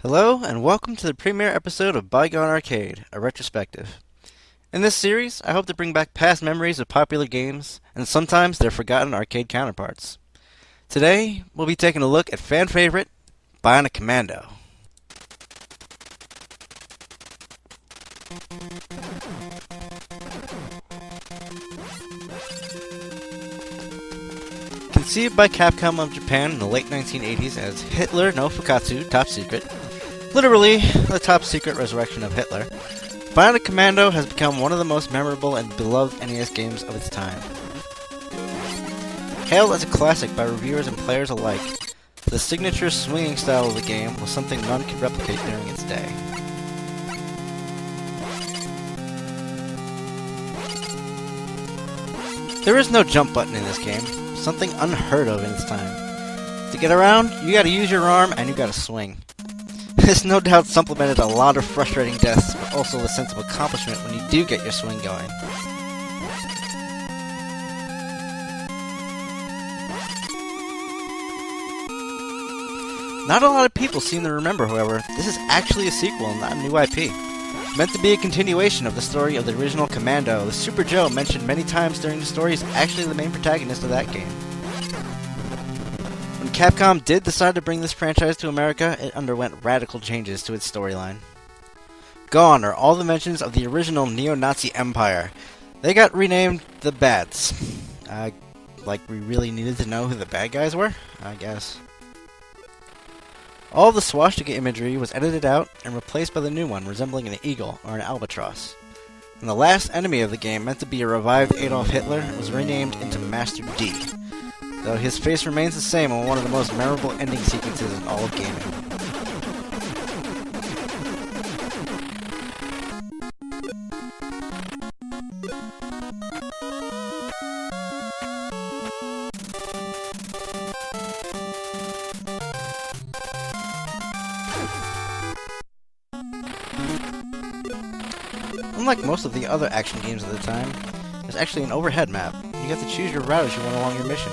Hello, and welcome to the premiere episode of Bygone Arcade, a retrospective. In this series, I hope to bring back past memories of popular games, and sometimes their forgotten arcade counterparts. Today, we'll be taking a look at fan favorite, Bionic Commando. Conceived by Capcom of Japan in the late 1980s as Hitler no Fukatsu Top Secret, literally the top secret resurrection of Hitler, Bionic Commando has become one of the most memorable and beloved NES games of its time. Hailed as a classic by reviewers and players alike, the signature swinging style of the game was something none could replicate during its day. There is no jump button in this game, something unheard of in its time. To get around, you gotta use your arm and you gotta swing. This no doubt supplemented a lot of frustrating deaths, but also the sense of accomplishment when you do get your swing going. Not a lot of people seem to remember, however, this is actually a sequel and not a new IP. Meant to be a continuation of the story of the original Commando, the Super Joe mentioned many times during the story is actually the main protagonist of that game. When Capcom did decide to bring this franchise to America, it underwent radical changes to its storyline. Gone are all the mentions of the original neo-Nazi empire. They got renamed the Bats. Like we really needed to know who the bad guys were? I guess. All the swastika imagery was edited out and replaced by the new one resembling an eagle or an albatross. And the last enemy of the game, meant to be a revived Adolf Hitler, was renamed into Master D, though his face remains the same on one of the most memorable ending sequences in all of gaming. Unlike most of the other action games of the time, there's actually an overhead map. You have to choose your route as you went along your mission,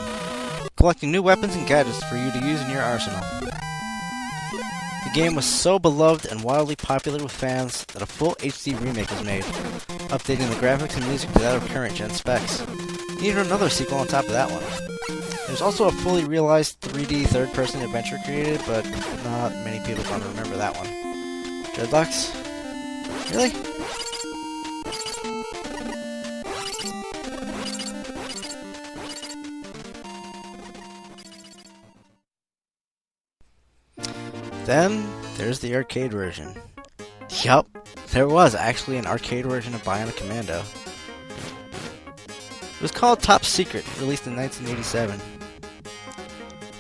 collecting new weapons and gadgets for you to use in your arsenal. The game was so beloved and wildly popular with fans that a full HD remake was made, updating the graphics and music to that of current gen specs. And even another sequel on top of that one. There's also a fully realized 3D third-person adventure created, but not many people gonna remember that one. Dreadlocks? Really? Then, there's the arcade version. Yup, there was actually an arcade version of Bionic Commando. It was called Top Secret, released in 1987.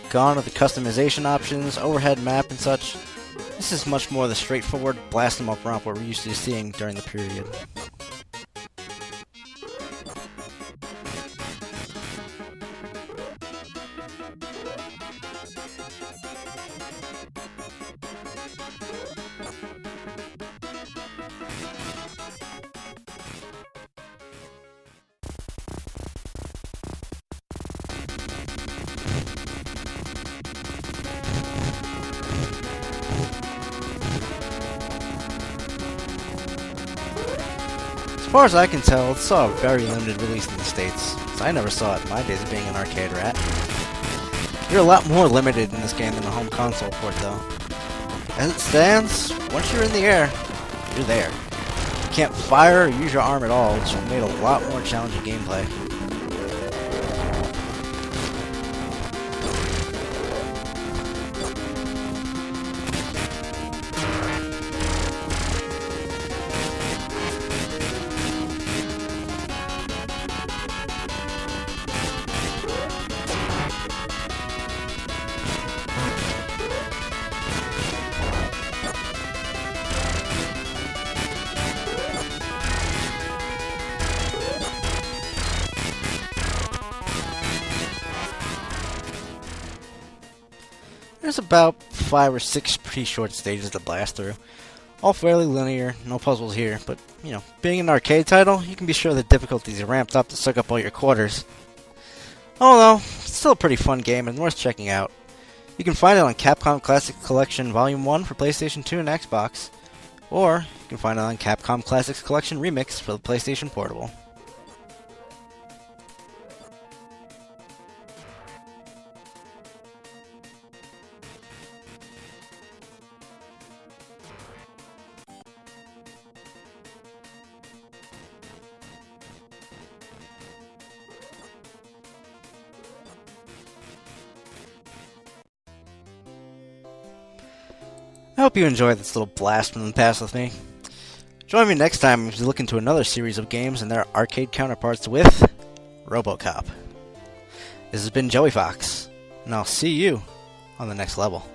Gone are the customization options, overhead map, and such. This is much more the straightforward blast-em-up romp we're used to seeing during the period. As far as I can tell, it saw a very limited release in the States, so I never saw it in my days of being an arcade rat. You're a lot more limited in this game than a home console port, though. As it stands, once you're in the air, you're there. You can't fire or use your arm at all, which made a lot more challenging gameplay. There's about 5 or 6 pretty short stages to blast through. All fairly linear, no puzzles here, but, being an arcade title, you can be sure the difficulties are ramped up to suck up all your quarters. Although, it's still a pretty fun game and worth checking out. You can find it on Capcom Classic Collection Volume 1 for PlayStation 2 and Xbox, or you can find it on Capcom Classics Collection Remix for the PlayStation Portable. I hope you enjoyed this little blast from the past with me. Join me next time as we look into another series of games and their arcade counterparts with RoboCop. This has been Joey Fox, and I'll see you on the next level.